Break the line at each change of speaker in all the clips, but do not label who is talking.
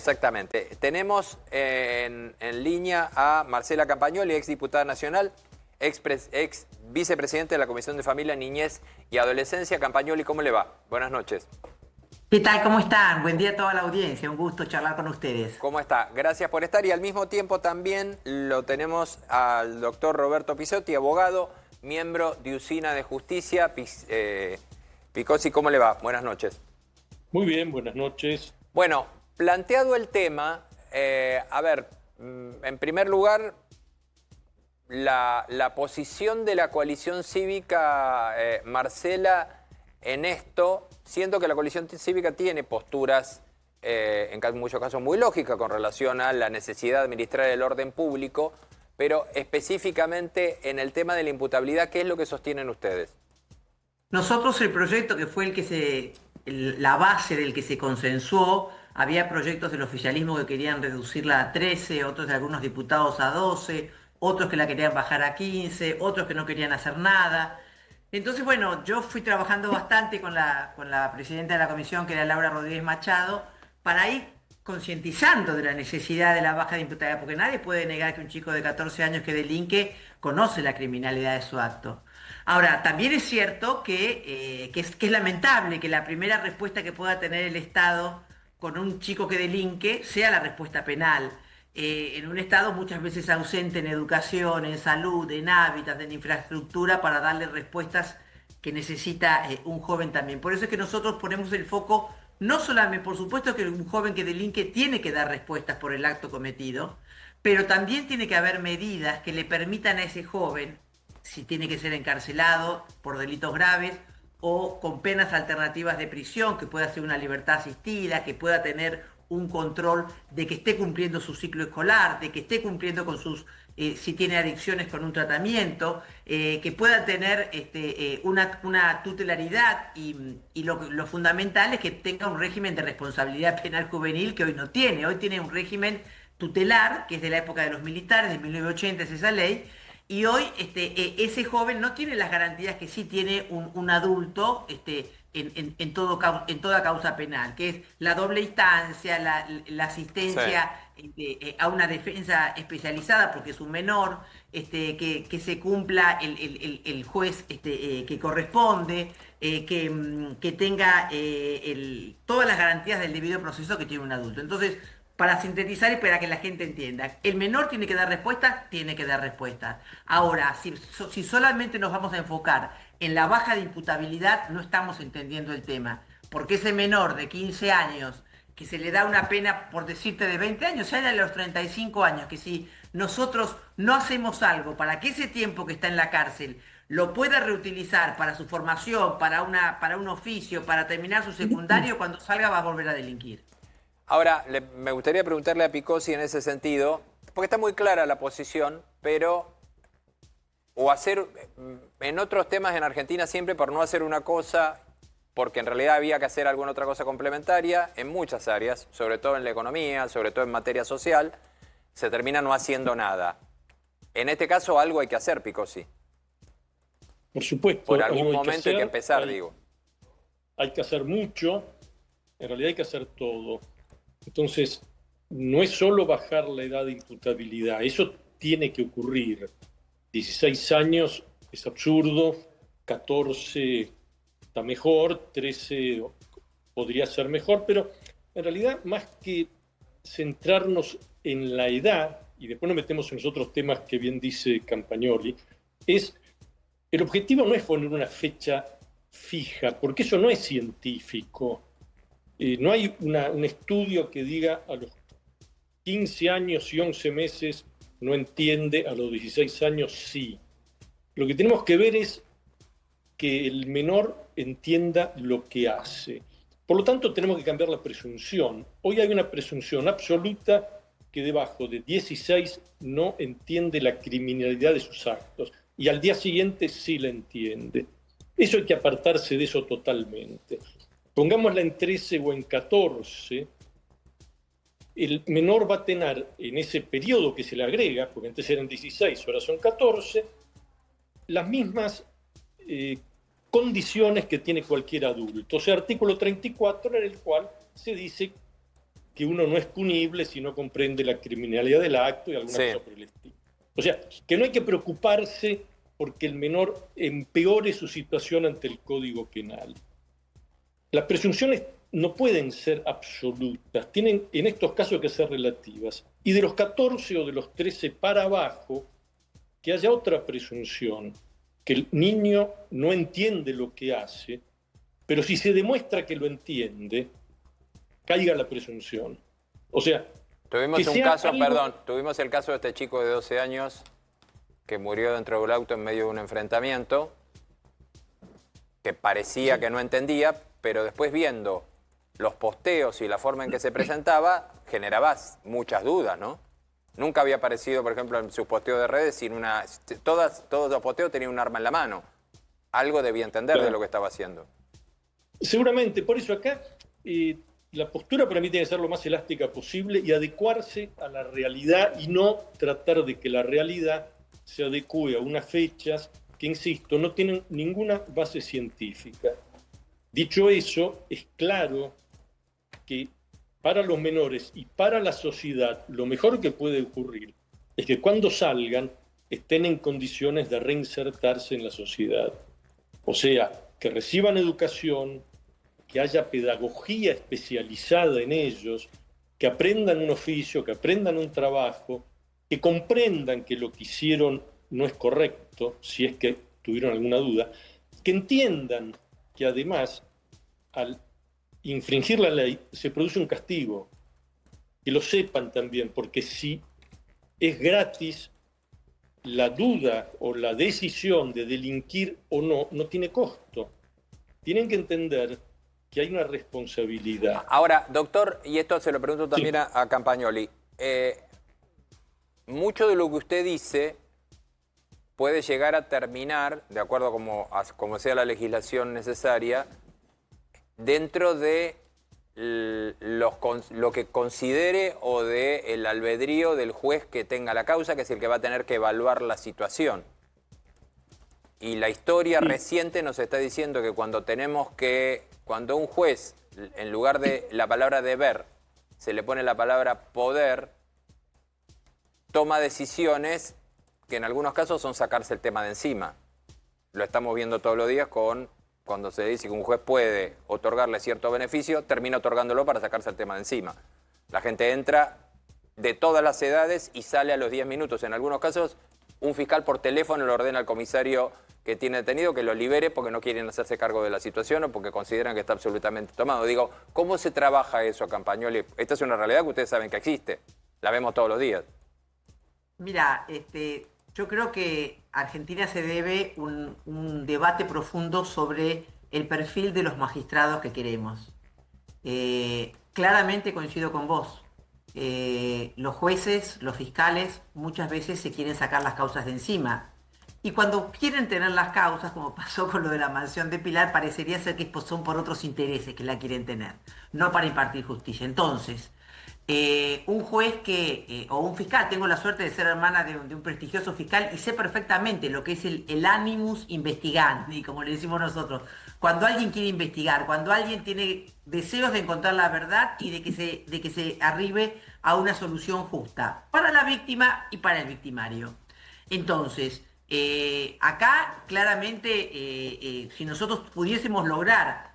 Exactamente. Tenemos en línea a Marcela Campagnoli, exdiputada nacional, ex vicepresidente de la Comisión de Familia, Niñez y Adolescencia. Campagnoli, ¿cómo le va? Buenas noches.
¿Qué tal? ¿Cómo están? Buen día a toda la audiencia. Un gusto charlar con ustedes.
¿Cómo está? Gracias por estar. Y al mismo tiempo también lo tenemos al doctor Roberto Pisotti, abogado, miembro de Usina de Justicia. Picozzi, ¿cómo le va? Buenas noches.
Muy bien, buenas noches.
Bueno, planteado el tema, en primer lugar, la posición de la coalición cívica, Marcela, en esto, siendo que la coalición cívica tiene posturas, en muchos casos muy lógicas, con relación a la necesidad de administrar el orden público, pero específicamente en el tema de la imputabilidad, ¿qué es lo que sostienen ustedes?
Nosotros el proyecto que fue la base del que se consensuó, había proyectos del oficialismo que querían reducirla a 13, otros de algunos diputados a 12, otros que la querían bajar a 15, otros que no querían hacer nada. Entonces, bueno, yo fui trabajando bastante con la presidenta de la comisión, que era Laura Rodríguez Machado, para ir concientizando de la necesidad de la baja de imputabilidad, porque nadie puede negar que un chico de 14 años que delinque conoce la criminalidad de su acto. Ahora, también es cierto que es lamentable que la primera respuesta que pueda tener el Estado con un chico que delinque sea la respuesta penal. En un Estado muchas veces ausente en educación, en salud, en hábitat, en infraestructura, para darle respuestas que necesita un joven también. Por eso es que nosotros ponemos el foco, no solamente, por supuesto que un joven que delinque tiene que dar respuestas por el acto cometido, pero también tiene que haber medidas que le permitan a ese joven, si tiene que ser encarcelado por delitos graves o con penas alternativas de prisión, que pueda ser una libertad asistida, que pueda tener un control de que esté cumpliendo su ciclo escolar, de que esté cumpliendo con si tiene adicciones, con un tratamiento, que pueda tener una tutelaridad y lo fundamental es que tenga un régimen de responsabilidad penal juvenil que hoy no tiene. Hoy tiene un régimen tutelar, que es de la época de los militares, de 1980 es esa ley, y hoy ese joven no tiene las garantías que sí tiene un adulto en toda causa penal, que es la doble instancia, la asistencia a una defensa especializada porque es un menor, que se cumpla el juez que corresponde, que tenga todas las garantías del debido proceso que tiene un adulto. Entonces, para sintetizar y para que la gente entienda, el menor tiene que dar respuesta, tiene que dar respuesta. Ahora, si solamente nos vamos a enfocar en la baja de imputabilidad, no estamos entendiendo el tema. Porque ese menor de 15 años, que se le da una pena, por decirte, de 20 años, ya de los 35 años, que si nosotros no hacemos algo para que ese tiempo que está en la cárcel lo pueda reutilizar para su formación, para un oficio, para terminar su secundario, cuando salga va a volver a delinquir.
Ahora, me gustaría preguntarle a Picozzi en ese sentido, porque está muy clara la posición, pero en otros temas en Argentina siempre por no hacer una cosa, porque en realidad había que hacer alguna otra cosa complementaria, en muchas áreas, sobre todo en la economía, sobre todo en materia social, se termina no haciendo nada. En este caso algo hay que hacer, Picozzi.
Por supuesto.
Por algún momento hay que empezar, digo.
Hay que hacer mucho, en realidad hay que hacer todo. Entonces, no es solo bajar la edad de imputabilidad, eso tiene que ocurrir. 16 años es absurdo, 14 está mejor, 13 podría ser mejor, pero en realidad más que centrarnos en la edad, y después nos metemos en los otros temas que bien dice Campagnoli, el objetivo no es poner una fecha fija, porque eso no es científico. No hay un estudio que diga a los 15 años y 11 meses no entiende, a los 16 años sí. Lo que tenemos que ver es que el menor entienda lo que hace. Por lo tanto, tenemos que cambiar la presunción. Hoy hay una presunción absoluta que debajo de 16 no entiende la criminalidad de sus actos y al día siguiente sí la entiende. Eso hay que apartarse de eso totalmente. Pongámosla en 13 o en 14, el menor va a tener en ese periodo que se le agrega, porque antes eran 16, ahora son 14, las mismas condiciones que tiene cualquier adulto. O sea, artículo 34 en el cual se dice que uno no es punible si no comprende la criminalidad del acto y alguna cosa por el estilo. O sea, que no hay que preocuparse porque el menor empeore su situación ante el Código Penal. Las presunciones no pueden ser absolutas, tienen en estos casos que ser relativas. Y de los 14 o de los 13 para abajo, que haya otra presunción, que el niño no entiende lo que hace, pero si se demuestra que lo entiende, caiga la presunción. O sea,
tuvimos tuvimos el caso de este chico de 12 años que murió dentro de un auto en medio de un enfrentamiento, que parecía que no entendía, pero después viendo los posteos y la forma en que se presentaba, generaba muchas dudas, ¿no? Nunca había aparecido, por ejemplo, en sus posteos de redes sin una... Todos los posteos tenían un arma en la mano. Algo debía entender de lo que estaba haciendo.
Seguramente, por eso acá la postura para mí tiene que ser lo más elástica posible y adecuarse a la realidad y no tratar de que la realidad se adecue a unas fechas que, insisto, no tienen ninguna base científica. Dicho eso, es claro que para los menores y para la sociedad lo mejor que puede ocurrir es que cuando salgan estén en condiciones de reinsertarse en la sociedad. O sea, que reciban educación, que haya pedagogía especializada en ellos, que aprendan un oficio, que aprendan un trabajo, que comprendan que lo que hicieron no es correcto, si es que tuvieron alguna duda, que entiendan que además al infringir la ley se produce un castigo, que lo sepan también, porque si es gratis, la duda o la decisión de delinquir o no, no tiene costo. Tienen que entender que hay una responsabilidad.
Ahora, doctor, y esto se lo pregunto también a Campagnoli, mucho de lo que usted dice puede llegar a terminar, de acuerdo a como sea la legislación necesaria, dentro de lo que considere o de el albedrío del juez que tenga la causa, que es el que va a tener que evaluar la situación. Y la historia reciente nos está diciendo que cuando un juez, en lugar de la palabra deber, se le pone la palabra poder, toma decisiones que en algunos casos son sacarse el tema de encima. Lo estamos viendo todos los días cuando se dice que un juez puede otorgarle cierto beneficio, termina otorgándolo para sacarse el tema de encima. La gente entra de todas las edades y sale a los 10 minutos. En algunos casos, un fiscal por teléfono le ordena al comisario que tiene detenido que lo libere porque no quieren hacerse cargo de la situación o porque consideran que está absolutamente tomado. Digo, ¿cómo se trabaja eso, Campagnoli? Esta es una realidad que ustedes saben que existe. La vemos todos los días.
Mira, yo creo que a Argentina se debe un debate profundo sobre el perfil de los magistrados que queremos. Claramente coincido con vos. Los jueces, los fiscales, muchas veces se quieren sacar las causas de encima. Y cuando quieren tener las causas, como pasó con lo de la mansión de Pilar, parecería ser que son por otros intereses que la quieren tener, no para impartir justicia. Entonces, un juez o un fiscal, tengo la suerte de ser hermana de un prestigioso fiscal y sé perfectamente lo que es el animus investigandi, como le decimos nosotros. Cuando alguien quiere investigar, cuando alguien tiene deseos de encontrar la verdad y de que se arribe a una solución justa para la víctima y para el victimario. Entonces, acá claramente, si nosotros pudiésemos lograr,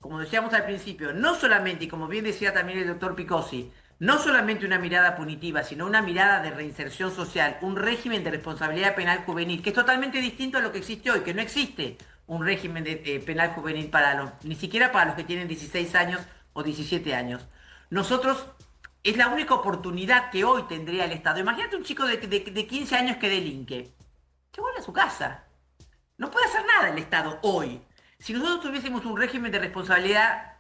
como decíamos al principio, no solamente, y como bien decía también el doctor Picozzi, no solamente una mirada punitiva, sino una mirada de reinserción social, un régimen de responsabilidad penal juvenil, que es totalmente distinto a lo que existe hoy, que no existe un régimen penal juvenil ni siquiera para los que tienen 16 años o 17 años. Nosotros, es la única oportunidad que hoy tendría el Estado. Imagínate un chico de 15 años que delinque, que vuelve a su casa. No puede hacer nada el Estado hoy. Si nosotros tuviésemos un régimen de responsabilidad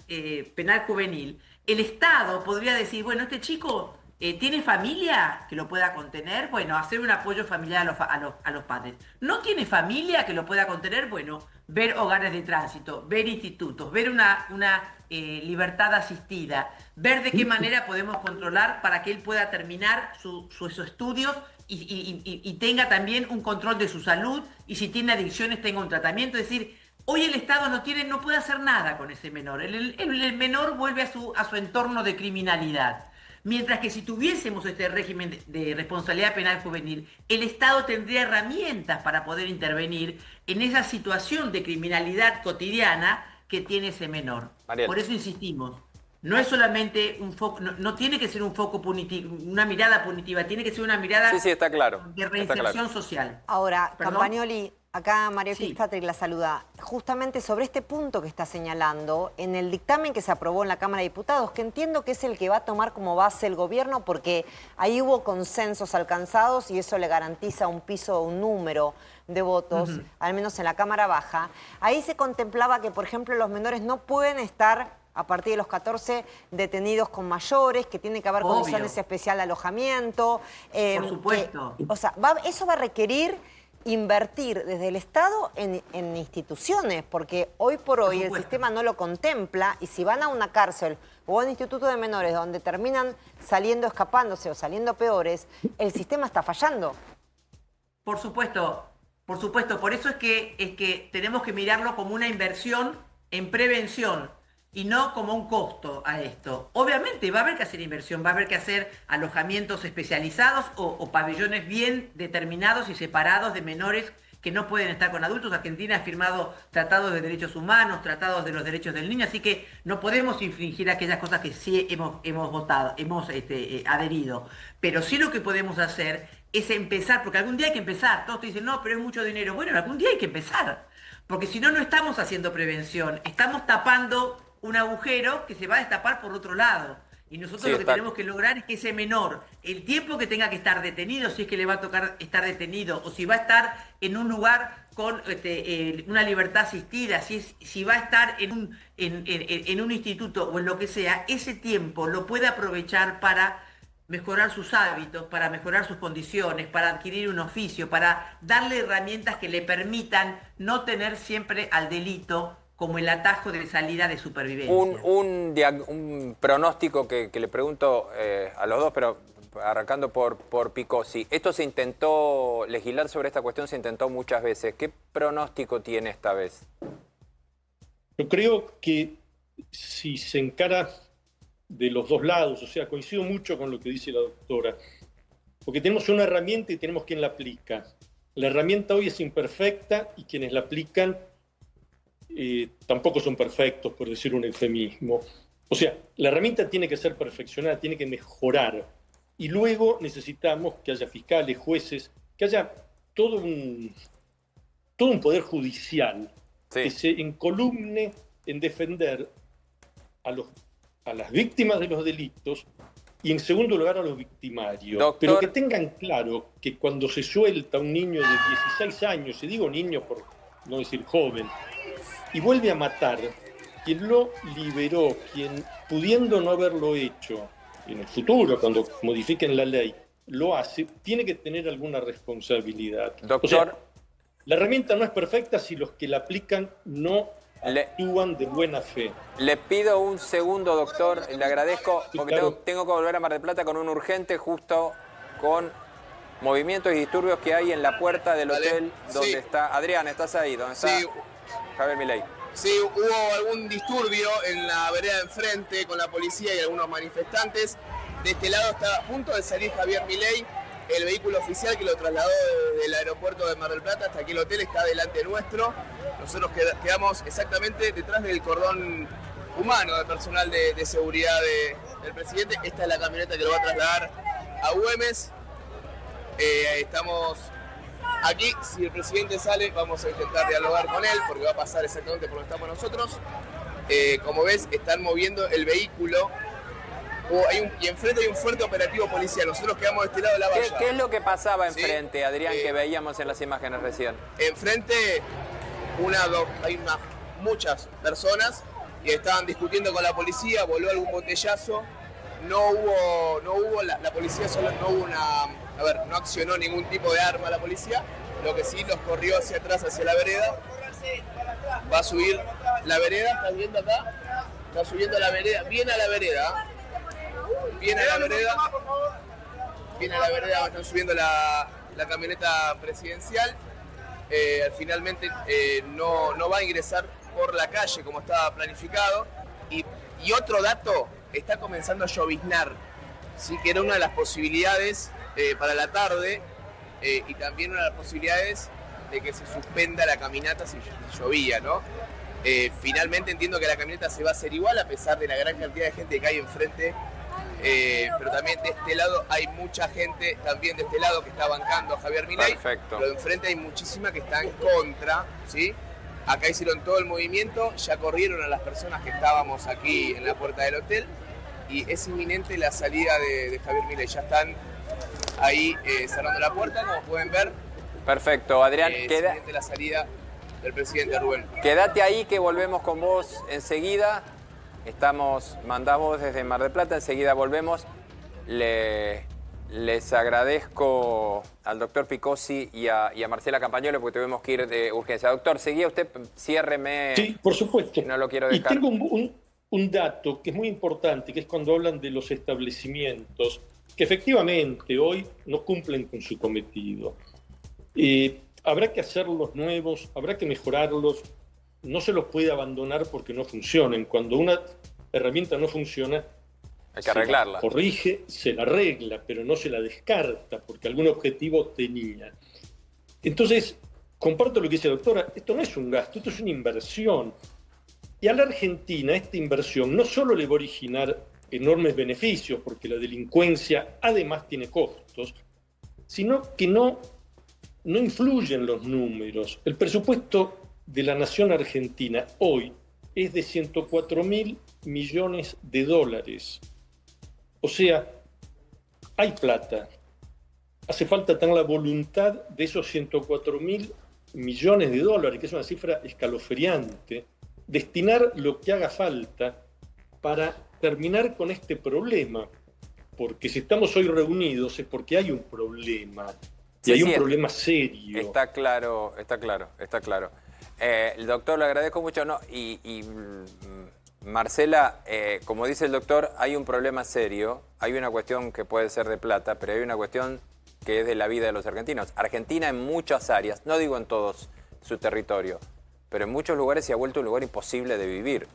penal juvenil, el Estado podría decir, bueno, este chico tiene familia que lo pueda contener, bueno, hacer un apoyo familiar a los padres. No tiene familia que lo pueda contener, bueno, ver hogares de tránsito, ver institutos, ver una libertad asistida, ver de qué manera podemos controlar para que él pueda terminar sus estudios y tenga también un control de su salud y si tiene adicciones tenga un tratamiento. Es decir, Hoy el Estado no puede hacer nada con ese menor. El menor vuelve a su entorno de criminalidad. Mientras que si tuviésemos este régimen de responsabilidad penal juvenil, el Estado tendría herramientas para poder intervenir en esa situación de criminalidad cotidiana que tiene ese menor.
Mariel.
Por eso insistimos. No es solamente un foco, no tiene que ser un foco punitivo, una mirada punitiva, tiene que ser una mirada
Sí, está claro.
de reinserción social.
Ahora,
¿Perdón?
Campagnoli, acá María
Sí.
Fitzpatrick la saluda. Justamente sobre este punto que está señalando, en el dictamen que se aprobó en la Cámara de Diputados, que entiendo que es el que va a tomar como base el gobierno, porque ahí hubo consensos alcanzados y eso le garantiza un piso, un número de votos, al menos en la Cámara Baja. Ahí se contemplaba que, por ejemplo, los menores no pueden estar a partir de los 14 detenidos con mayores, que tiene que haber
Obvio.
condiciones especiales de alojamiento.
Por supuesto.
O sea, eso va a requerir invertir desde el Estado en instituciones, porque hoy por hoy el
supuesto.
sistema no lo contempla, y si van a una cárcel o a un instituto de menores donde terminan saliendo escapándose o saliendo peores, el sistema está fallando.
Por supuesto, por eso es que tenemos que mirarlo como una inversión en prevención y no como un costo a esto. Obviamente va a haber que hacer inversión, va a haber que hacer alojamientos especializados o pabellones bien determinados y separados de menores que no pueden estar con adultos. Argentina ha firmado tratados de derechos humanos, tratados de los derechos del niño, así que no podemos infringir aquellas cosas que sí hemos votado, hemos adherido. Pero sí lo que podemos hacer es empezar, porque algún día hay que empezar. Todos te dicen, no, pero es mucho dinero. Bueno, algún día hay que empezar, porque si no, no estamos haciendo prevención, estamos tapando un agujero que se va a destapar por otro lado. Y nosotros
Sí,
lo que
está.
tenemos que lograr es que ese menor, el tiempo que tenga que estar detenido, si es que le va a tocar estar detenido, o si va a estar en un lugar con una libertad asistida, si va a estar en un instituto o en lo que sea, ese tiempo lo puede aprovechar para mejorar sus hábitos, para mejorar sus condiciones, para adquirir un oficio, para darle herramientas que le permitan no tener siempre al delito como el atajo de salida de supervivencia.
Un pronóstico que le pregunto a los dos, pero arrancando por Picozzi. Esto se intentó legislar sobre esta cuestión, se intentó muchas veces. ¿Qué pronóstico tiene esta vez?
Yo creo que si se encara de los dos lados, o sea, coincido mucho con lo que dice la doctora, porque tenemos una herramienta y tenemos quien la aplica. La herramienta hoy es imperfecta y quienes la aplican tampoco son perfectos, por decir un eufemismo. O sea, la herramienta tiene que ser perfeccionada, tiene que mejorar. Y luego necesitamos que haya fiscales, jueces, que haya todo un poder judicial que se encolumne en defender a las víctimas de los delitos y, en segundo lugar, a los victimarios.
Doctor...
Pero que tengan claro que cuando se suelta un niño de 16 años, y digo niño por no decir joven, y vuelve a matar, quien lo liberó, quien pudiendo no haberlo hecho en el futuro, cuando modifiquen la ley, lo hace, tiene que tener alguna responsabilidad.
Doctor,
o sea, la herramienta no es perfecta si los que la aplican no actúan de buena fe.
Le pido un segundo, doctor, le agradezco,
Sí,
porque
claro.
tengo que volver a Mar del Plata con un urgente, justo con movimientos y disturbios que hay en la puerta del hotel donde está... Adrián, ¿estás ahí? ¿Dónde está Javier Milei?
Sí, hubo algún disturbio en la vereda de enfrente con la policía y algunos manifestantes. De este lado está a punto de salir Javier Milei, el vehículo oficial que lo trasladó del aeropuerto de Mar del Plata hasta aquí el hotel está delante nuestro. Nosotros quedamos exactamente detrás del cordón humano del personal de seguridad del presidente. Esta es la camioneta que lo va a trasladar a Güemes. Estamos aquí, si el presidente sale, vamos a intentar dialogar con él, porque va a pasar exactamente por donde estamos nosotros. Como ves, están moviendo el vehículo. Y enfrente hay un fuerte operativo policial. Nosotros quedamos de este lado de la valla.
¿Qué es lo que pasaba enfrente,
Sí,
Adrián, que veíamos en las imágenes recién?
Enfrente hay muchas personas y estaban discutiendo con la policía, voló algún botellazo. No hubo la policía solo no hubo no accionó ningún tipo de arma a la policía, lo que sí los corrió hacia atrás, hacia la vereda. Va a subir la vereda, ¿estás viendo acá? Está subiendo la vereda, bien a la vereda. Bien a la vereda, están subiendo la camioneta presidencial. finalmente no va a ingresar por la calle como estaba planificado. Y otro dato, está comenzando a lloviznar, ¿sí? Que era una de las posibilidades para la tarde y también una de las posibilidades de que se suspenda la caminata si llovía, ¿no? Finalmente entiendo que la caminata se va a hacer igual a pesar de la gran cantidad de gente que hay enfrente, pero también de este lado hay mucha gente, también de este lado, que está bancando a Javier Milei.
Perfecto.
Pero enfrente hay muchísima que está en contra, ¿sí? Acá hicieron todo el movimiento, ya corrieron a las personas que estábamos aquí en la puerta del hotel y es inminente la salida de Javier Milei. Ya están ahí cerrando la puerta, como pueden ver.
Perfecto, Adrián,
Es inminente la salida del presidente Rubén.
quédate ahí que volvemos con vos enseguida. Mandamos desde Mar del Plata, enseguida volvemos. Les agradezco al doctor Picozzi y a Marcela Campagnolo porque tuvimos que ir de urgencia. Doctor, seguía usted, ciérreme.
Sí, por supuesto.
No lo quiero dejar.
Y tengo un dato que es muy importante, que es cuando hablan de los establecimientos, que efectivamente hoy no cumplen con su cometido. Habrá que hacerlos nuevos, habrá que mejorarlos, no se los puede abandonar porque no funcionan. Cuando una herramienta no funciona,
Hay que arreglarla.
se la corrige, se la arregla, pero no se la descarta porque algún objetivo tenía. Entonces, comparto lo que dice la doctora, esto no es un gasto, esto es una inversión. Y a la Argentina esta inversión no solo le va a originar enormes beneficios, porque la delincuencia además tiene costos, sino que no influyen los números. El presupuesto de la nación argentina hoy es de 104.000 millones de dólares. O sea, hay plata. Hace falta tener la voluntad de esos 104.000 millones de dólares, que es una cifra escalofriante, destinar lo que haga falta para terminar con este problema. Porque si estamos hoy reunidos es porque hay un problema. Y hay un problema serio.
Está claro. El doctor, le agradezco mucho. Marcela, como dice el doctor, hay un problema serio. Hay una cuestión que puede ser de plata, pero hay una cuestión que es de la vida de los argentinos. Argentina en muchas áreas, no digo en todos su territorio, pero en muchos lugares se ha vuelto un lugar imposible de vivir.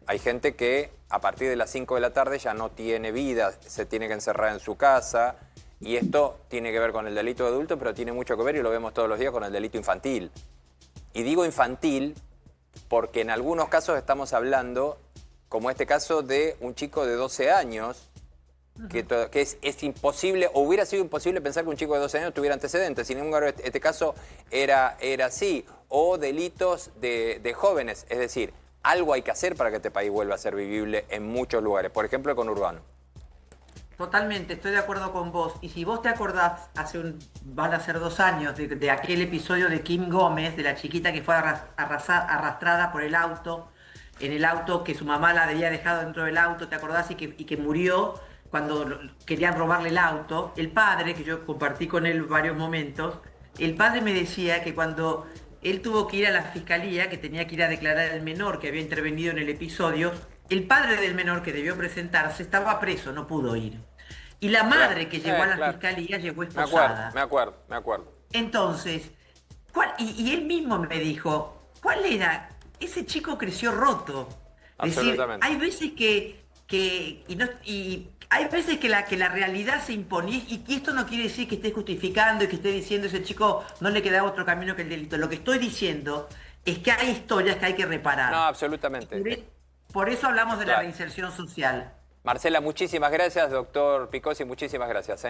Hay gente que a partir de las 5 de la tarde ya no tiene vida, se tiene que encerrar en su casa. Y esto tiene que ver con el delito de adulto, pero tiene mucho que ver, y lo vemos todos los días, con el delito infantil. Y digo infantil porque en algunos casos estamos hablando, como este caso de un chico de 12 años, que es imposible, o hubiera sido imposible pensar que un chico de 12 años tuviera antecedentes. Sin embargo, este caso era así. O delitos de jóvenes. Es decir, algo hay que hacer para que este país vuelva a ser vivible en muchos lugares. Por ejemplo, con Urbano.
Totalmente, estoy de acuerdo con vos. Y si vos te acordás, van a ser 2 años, de aquel episodio de Kim Gómez, de la chiquita que fue arrastrada por el auto, en el auto que su mamá la había dejado dentro del auto, ¿te acordás? Y que murió cuando querían robarle el auto. El padre, que yo compartí con él varios momentos, el padre me decía que cuando él tuvo que ir a la fiscalía, que tenía que ir a declarar al menor que había intervenido en el episodio, el padre del menor que debió presentarse estaba preso, no pudo ir. Y la madre que llegó a la fiscalía llegó esposada.
Me acuerdo.
Entonces, y él mismo me dijo, ¿cuál era? Ese chico creció roto. Es decir, hay veces hay veces que la realidad se impone, y esto no quiere decir que esté justificando y que esté diciendo ese chico no le quedaba otro camino que el delito. Lo que estoy diciendo es que hay historias que hay que reparar.
No, absolutamente.
Por eso hablamos de la reinserción social.
Marcela, muchísimas gracias. Doctor Picozzi, muchísimas gracias.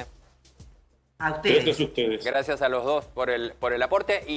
A ustedes.
Gracias a ustedes.
Gracias a los dos por el aporte.